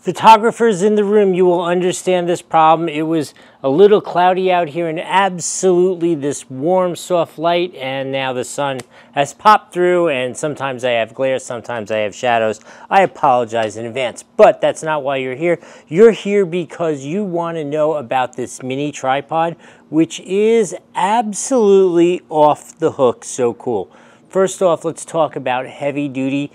Photographers in the room, you will understand this problem. It was a little cloudy out here and absolutely this warm, soft light, and now the sun has popped through, and sometimes I have glare, sometimes I have shadows. I apologize in advance, but that's not why you're here. You're here because you want to know about this mini tripod, which is absolutely off the hook so cool. First off, let's talk about heavy duty.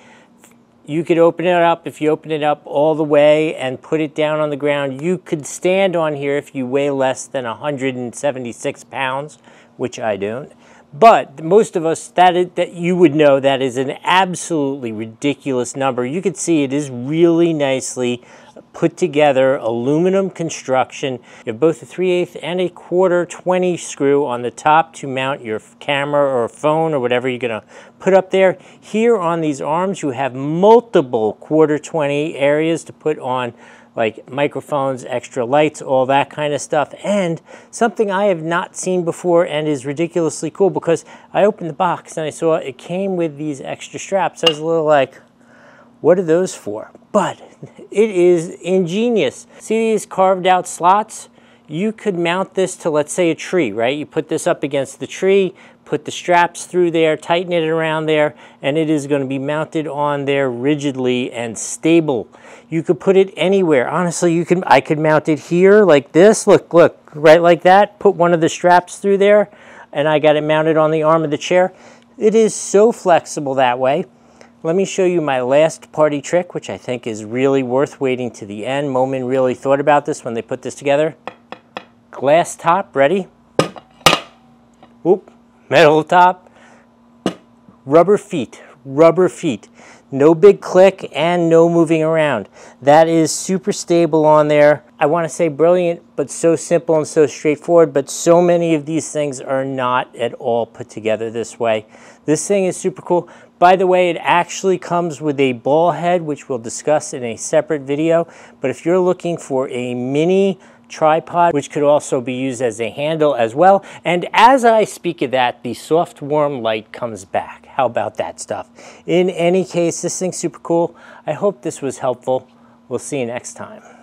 You could open it up. If you open it up all the way and put it down on the ground, you could stand on here if you weigh less than 176 pounds, which I don't. But most of us, that you would know that is an absolutely ridiculous number. You could see it is really nicely put together, aluminum construction. You have both a 3/8 and a 1/4 20 screw on the top to mount your camera or phone or whatever you're gonna put up there. Here on these arms, you have multiple 1/4 20 areas to put on, like microphones, extra lights, all that kind of stuff. And something I have not seen before and is ridiculously cool, because I opened the box and I saw it came with these extra straps. I was a little like, what are those for? But it is ingenious. See these carved out slots? You could mount this to, let's say, a tree, right? You put this up against the tree, put the straps through there, tighten it around there, and it is going to be mounted on there rigidly and stable. You could put it anywhere. Honestly, I could mount it here like this. Look, right like that. Put one of the straps through there, and I got it mounted on the arm of the chair. It is so flexible that way. Let me show you my last party trick, which I think is really worth waiting to the end. Moman really thought about this when they put this together. Glass top, ready? Oop, metal top. Rubber feet, rubber feet. No big click and no moving around. That is super stable on there. I want to say brilliant, but so simple and so straightforward, but so many of these things are not at all put together this way. This thing is super cool. By the way, it actually comes with a ball head, which we'll discuss in a separate video. But if you're looking for a mini tripod, which could also be used as a handle as well, and as I speak of that, the soft warm light comes back. How about that stuff? In any case, this thing's super cool. I hope this was helpful. We'll see you next time.